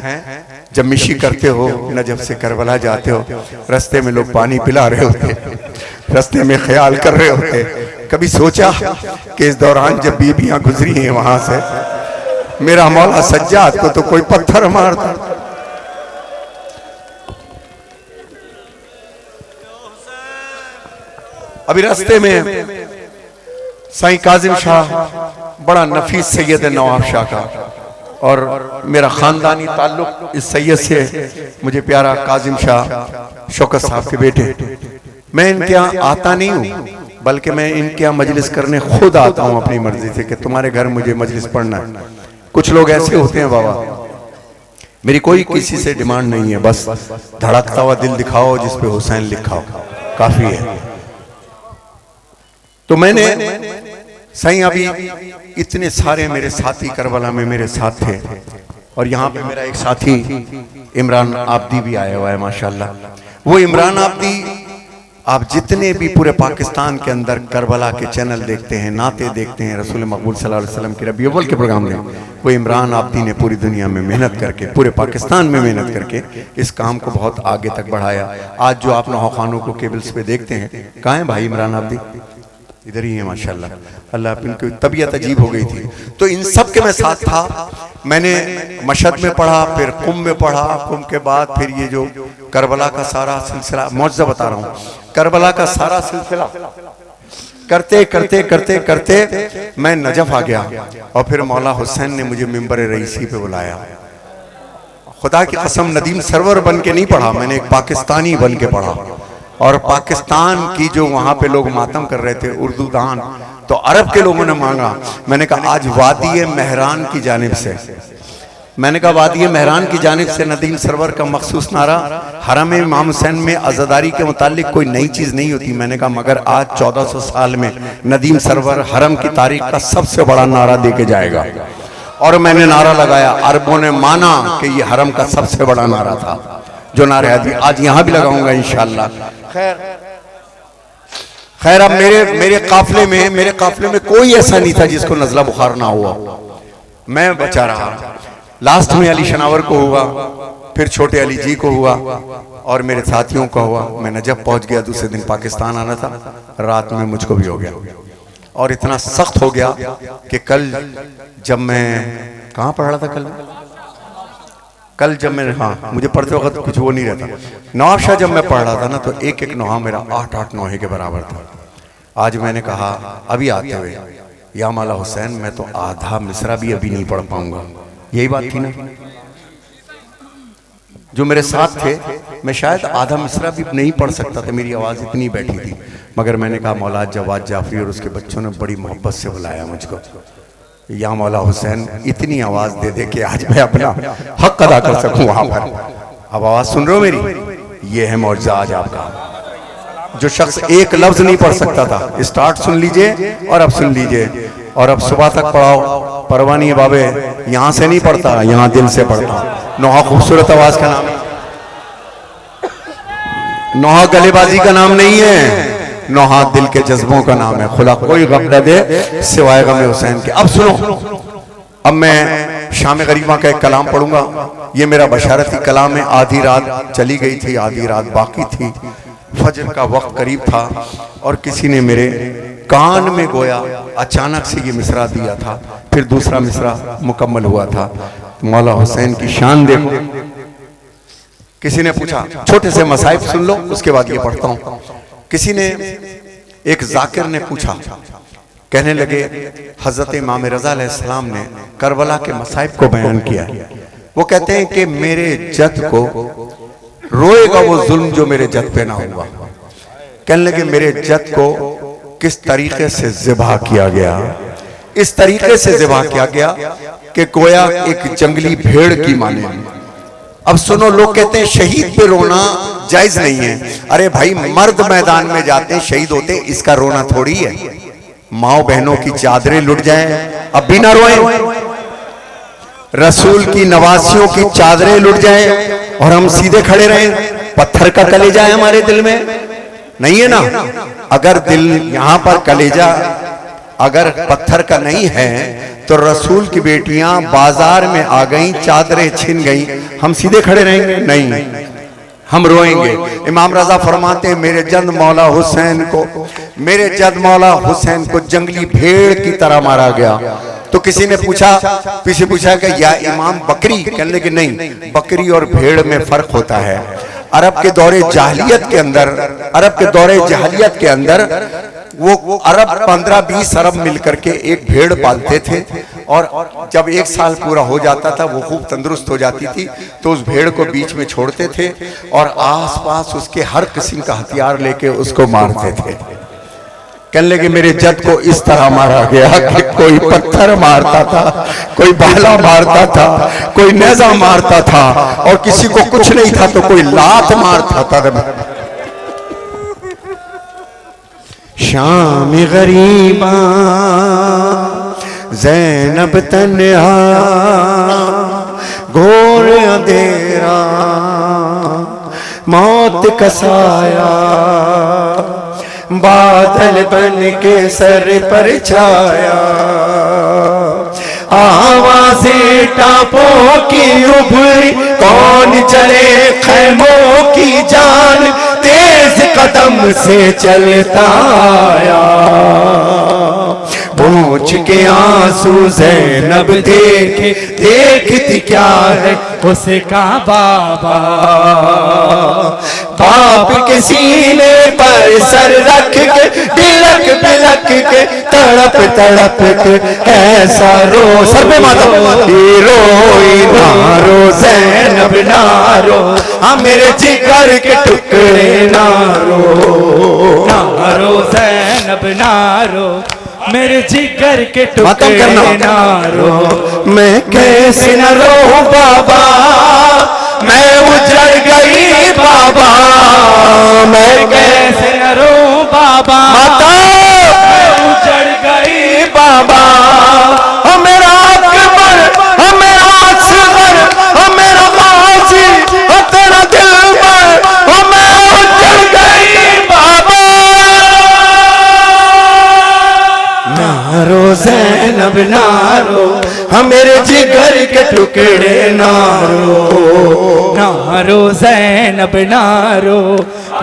Speaker 3: जब मिशी करते हो, नजफ से करबला जाते हो, रास्ते में लोग पानी पिला रहे होते, रास्ते में ख्याल कर रहे होते। कभी सोचा कि इस दौरान जब बीबियां गुजरी हैं वहां से, मेरा मौला सज्जाद को तो कोई पत्थर मारता। अभी रास्ते में साईं काजिम शाह बड़ा नफीस सैयद है नवाब शाह का, और मेरा खानदानी ताल्लुक इस सैयद से मुझे प्यारा काजिम शाह शौकत साहब के बेटे। मैं इनके यहाँ आता नहीं हूँ, बल्कि मैं इनके यहाँ मजलिस करने खुद आता हूँ अपनी मर्जी से कि तुम्हारे घर मुझे मजलिस पढ़ना है। कुछ लोग ऐसे होते हैं बाबा, मेरी कोई किसी से डिमांड नहीं है, बस धड़कता हुआ दिल दिखाओ जिसपे हुसैन लिखा हो, काफी है। तो मैंने सही अभी इतने सारे मेरे साथी करबला में मेरे साथ थे, और यहाँ पे मेरा एक साथी इमरान आब्दी भी आया हुआ है माशाल्लाह। वो इमरान आब्दी, आप जितने भी पूरे पाकिस्तान के अंदर करबला के चैनल देखते हैं, नाते देखते हैं, रसूल मकबूल सल्लल्लाहु अलैहि वसल्लम के रबीउल अव्वल के प्रोग्राम में, वो इमरान आब्दी ने पूरी दुनिया में मेहनत करके, पूरे पाकिस्तान में मेहनत करके इस काम को बहुत आगे तक बढ़ाया। आज जो आप नौखानों को केबल्स पे देखते हैं, कहाँ है भाई इमरान आब्दी? इधर ही है माशाल्लाह। अल्लाह, इनकी तबीयत अजीब हो गई थी, तो इन सब के मैं साथ था। मैंने मशहद में पढ़ा, फिर कुंभ में पढ़ा, कुंभ के बाद फिर ये जो करबला का सारा सिलसिला, मौजज़ा बता रहा हूँ, करबला का सारा सिलसिला करते करते करते करते मैं नजफ आ गया, और फिर मौला हुसैन ने मुझे मिंबर रईसी पे बुलाया। खुदा की कसम, नदीम सरवर बन के नहीं पढ़ा मैंने, एक पाकिस्तानी बन के पढ़ा। और पाकिस्तान की जो वहां पे लोग मातम कर रहे थे, उर्दू दान, तो अरब के लोगों ने मांगा। मैंने कहा आज वादी मेहरान की जानिब से, मैंने कहा वादी मेहरान की जानिब से नदीम सरवर का मखसूस नारा, हरम इमाम हुसैन में अज़ादारी के मुतालिक कोई नई चीज़ नहीं होती। मैंने कहा मगर आज 1400 साल में नदीम सरवर हरम की तारीख का सबसे बड़ा नारा दे के जाएगा। और मैंने नारा लगाया, अरबों ने माना कि ये हरम का सबसे बड़ा नारा था, जो नारे आज यहाँ भी लगाऊंगा इंशाअल्लाह। खैर अब मेरे काफिले में कोई ऐसा नहीं था जिसको नज़ला बुखार ना हुआ, मैं बचा रहा। लास्ट में अली शनावर को हुआ, फिर छोटे अली जी को हुआ, और मेरे साथियों को हुआ। मैं नजफ पहुंच गया, दूसरे दिन पाकिस्तान आना था, रात में मुझको भी हो गया, और इतना सख्त हो गया कि कल जब मैं कहाँ पढ़ रहा था, कल जब मैं, हाँ मुझे पढ़ते वक्त कुछ वो नहीं रहता, नवाब शाह जब मैं पढ़ रहा था ना, तो एक एक नोहा मेरा 8-8 नोहे के बराबर था। आज मैंने कहा अभी आते हुए, या मौला हुसैन मैं तो आधा मिसरा भी अभी नहीं पढ़ पाऊंगा। यही बात थी ना, जो मेरे साथ थे, मैं शायद आधा मिसरा भी नहीं पढ़ सकता था, मेरी आवाज़ इतनी बैठी थी। मगर मैंने कहा मौला जवाद जाफरी और उसके बच्चों ने बड़ी मोहब्बत से बुलाया मुझको, या मौला हुसैन इतनी आवाज दे दे कि आज मैं अपना हक अदा कर सकूं वहां पर। अब आवाज सुन रहे हो मेरी? ये है मौजज़ा आज आपका। जो शख्स एक लफ्ज नहीं पढ़ सकता था, स्टार्ट सुन लीजिए और अब सुन लीजिए, और अब सुबह तक पढ़ाओ, परवाह नहीं है बाबे, यहाँ से नहीं पढ़ता, यहाँ दिल से पढ़ता। नोहा खूबसूरत आवाज का नाम, नोहा गलेबाजी का नाम नहीं है, नौहा दिल के जज्बों का नाम है। खुदा कोई गम न दे सिवाय गम हुसैन के। अब सुनो, अब मैं शाम गरीबा का एक कलाम पढ़ूंगा। ये मेरा बशारती कलाम है। आधी रात चली गई थी, आधी रात बाकी थी, फजर का वक्त करीब था, और किसी ने मेरे कान में गोया अचानक से ये मिसरा दिया था। फिर दूसरा मिसरा मुकम्मल हुआ था। मौला हुसैन की शान देखो। किसी ने पूछा, छोटे से मसाइब सुन लो, उसके बाद ये पढ़ता हूँ। किसी ने, एक जाकिर ने पूछा, कहने लगे हजरत इमाम रज़ा अलैहिस्सलाम ने करबला के मसाइब को बयान किया। वो कहते हैं कि मेरे जद को रोएगा वो जुल्म जो मेरे जद पे ना हुआ। कहने लगे मेरे जद को किस तरीके से ज़िबा किया गया, इस तरीके से ज़िबा किया गया कि गोया एक जंगली भेड़ की माने। अब सुनो, लोग कहते हैं शहीद पे रोना जायज नहीं है। अरे भाई, मर्द मैदान में जाते हैं, शहीद होते, इसका रोना थोड़ी है। माओ बहनों की चादरें लुट जाएं, अब भी ना रोएं। रसूल की नवासियों की चादरें लुट जाएं और हम सीधे खड़े रहें। पत्थर का कलेजा है हमारे दिल में, नहीं है ना? अगर दिल यहां पर कलेजा अगर पत्थर का नहीं है तो रसूल की बेटियां बाजार में आ गई, चादरें छिन गई, हम सीधे खड़े रहेंगे? नहीं, हम रोएंगे। इमाम रजा फरमाते हैं मेरे जद मौला हुसैन को जंगली भेड़ की तरह मारा गया। तो किसी ने पूछा कि या इमाम बकरी? कहने लगे नहीं, बकरी और भेड़ में फर्क होता है। अरब के दौरे जहलियत के अंदर वो अरब 15-20 अरब मिलकर के एक भेड़ पालते थे और जब 1 साल पूरा हो जाता था वो खूब तंदुरुस्त हो जाती थी तो उस भेड़ को बीच में छोड़ते थे और आसपास उसके हर किस्म का हथियार लेके उसको मारते थे। कहने लगे मेरे जद को इस तरह मारा गया कि कोई पत्थर मारता था, कोई भाला मारता था, कोई नेजा मारता था और किसी को कुछ नहीं था तो कोई लात मारता था। शाम गरीबा ज़ैनब तन्हा घोर अंधेरा मौत का साया बादल बन के सर पर छाया आवाज़ें टापों की उभरी कौन चले खैमों की जान तेज कदम से चलता आया पहुंच के आंसू ज़ैनब देखे देखती क्या है
Speaker 2: उसका बाबा
Speaker 3: बाप के सीने पर सर रख के तिलक बिलक के तड़प तड़प के ऐसा रो सर पे माता रोई नारो ज़ैनब नारो हाँ मेरे जिगर के टुकड़े नारो
Speaker 2: नारो ज़ैनब नारो मेरे जिगर के टुकड़े नारो
Speaker 3: मैं कैसे न रो बाबा मैं उजड़ गई बाबा मैं कैसे
Speaker 2: न रो बाबा
Speaker 3: माता
Speaker 2: मैं उजड़ गई
Speaker 3: बाबा मेरा अकबर मेरा असगर मेरा गाजी तेरा दिलबर मैं उजड़ गई बाबा नारो ज़ैनब नारो मेरे जिगर के टुकड़े नारो
Speaker 2: नारो ज़ैनब नारो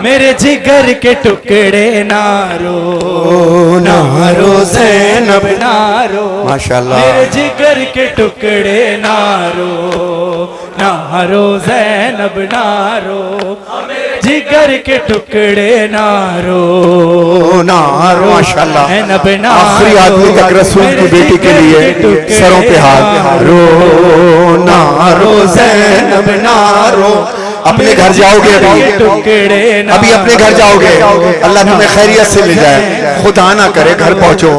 Speaker 2: मेरे जिगर के टुकड़े नारो
Speaker 3: नारो ज़ैनब
Speaker 2: नारो
Speaker 3: माशाल्लाह
Speaker 2: मेरे जिगर के टुकड़े नारो नारो ज़ैनब नारो जिगर के टुकड़े नारो
Speaker 3: नारो माशाल्लाह
Speaker 2: ज़ैनब नारो
Speaker 3: आखिरी आदमी तक रसूल की बेटी के लिए सरों पे हाथ रो नारो ज़ैनब नारो अपने घर जाओगे अभी अपने घर जाओगे अल्लाह तुम्हें खैरियत से ले जाए खुदा ना करे घर पहुंचो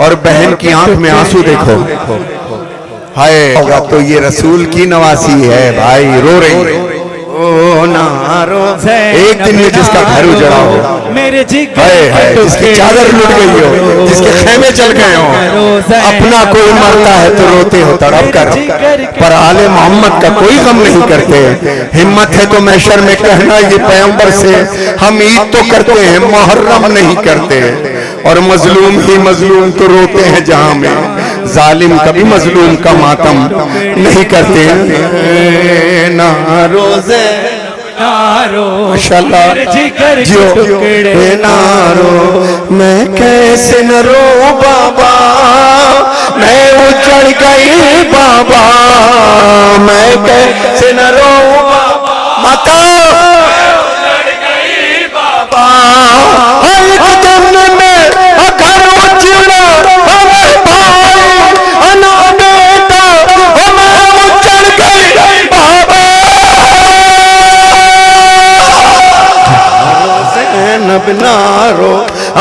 Speaker 3: और बहन की आंख में आंसू देखो हाय होगा तो ये रसूल की नवासी है भाई रो रही ओ नारो एक दिन में जिसका घर उजड़ा हो
Speaker 2: मेरे जिगर
Speaker 3: जिसकी चादर लुट गई हो जिसके खेमे चल गए हो अपना कोई मरता है तो रोते हो तड़प कर पर आले मोहम्मद का कोई गम नहीं करते हिम्मत है तो महशर में कहना ये पैगंबर से हम ईद तो करते हैं मुहर्रम नहीं करते और मजलूम ही मजलूम तो रोते हैं जहां में जालिम कभी मजलूम का मातम नहीं करते नारो
Speaker 2: नारो
Speaker 3: माशाल्लाह
Speaker 2: जिगर
Speaker 3: जियो
Speaker 2: के टुकड़े
Speaker 3: नारो मैं कैसे न रो बाबा मैं उजड़ गई बाबा मैं कैसे न रो बाबा माता
Speaker 2: उजड़ गई बाबा
Speaker 3: एक दिन में घर उजड़ा हमें भाई अना बेटा मैं उजड़ गई बाबा ज़ैनब नारो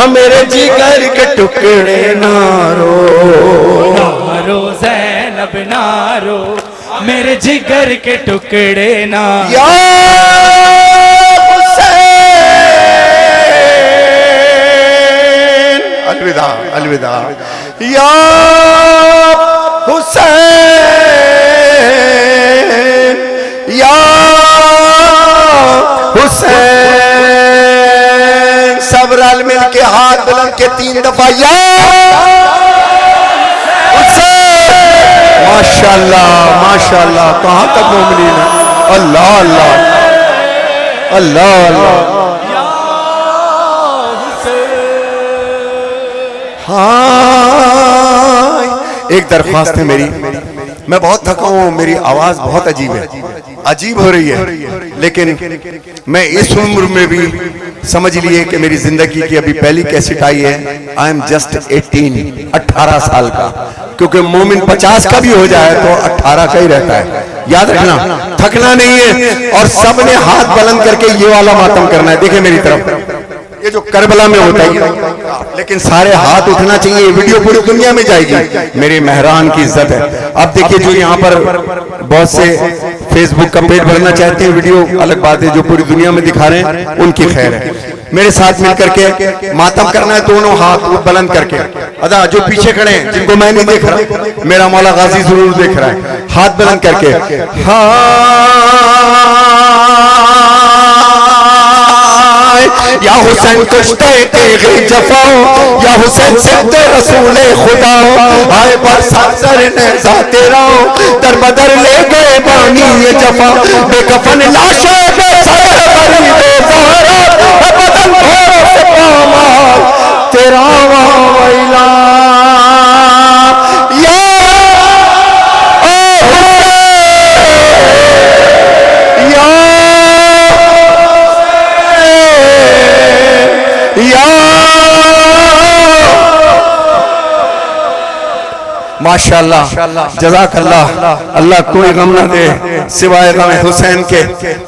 Speaker 3: मेरे जिगर के टुकड़े नारो
Speaker 2: नारो ज़ैनब नारो मेरे जिगर के टुकड़े नारो
Speaker 3: या हुसैन अलविदा अलविदा या हुसैन या हुसैन सब रल मिल के हाथ बुलंद के 3 दफा या हुसैन माशाल्लाह माशाल्लाह कहां तक मोमिनीन है अल्लाह अल्लाह अल्लाह अल्लाह हाँ एक दरख्वास्त है मेरी मैं बहुत थका हूं मेरी आवाज बहुत अजीब हो रही है लेकिन मैं इस उम्र में भी समझ लिए कि मेरी जिंदगी की अभी पहली कैसेट आई है। आई एम जस्ट 18 साल का, क्योंकि मोमिन 50 का भी हो जाए तो 18 का ही रहता है। याद रखना, थकना नहीं है और सबने हाथ बुलंद करके ये वाला मातम करना है। देखिए मेरी तरफ, ये जो करबला में होता है, लेकिन सारे हाथ उठना चाहिए। वीडियो पूरी दुनिया में जाएगी, मेरे मेहरान की इज्जत है। अब देखिए जो यहाँ पर बहुत से फेसबुक का पेट भरना चाहते हैं, वीडियो अलग बात है, जो पूरी दुनिया में दिखा रहे हैं उनकी खैर है। मेरे साथ मिलकर के मातम करना है, दोनों हाथ बुलंद करके। अदा जो पीछे खड़े हैं, जिनको मैं नहीं देख रहा, मेरा मौला गाजी जरूर देख रहा है, हाथ बुलंद करके या हुसैन कुश्ते तेगे जफाओ, या हुसैन सिद्दे रसूले खुदा, आए पर सासर ने जाते रहो, दर बदर ले गए बानी ये जफा, बेकफन लाशों पे सर खरीदे ज़हरा, बदन भोर से पामाल तेरा वाइला या माशाअल्लाह, जज़ाकल्लाह। अल्लाह कोई गम ना दे सिवाय गम हुसैन के।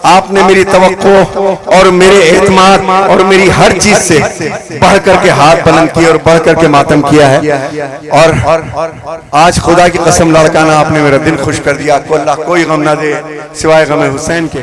Speaker 3: आपने मेरी तवक्को और मेरे एतमाद और मेरी हर चीज से बढ़ करके हाथ बुलंद किए और बढ़ करके मातम किया है। और आज खुदा की कसम लड़काना आपने मेरा दिल खुश कर दिया। अल्लाह कोई गम ना दे सिवाय गम हुसैन के।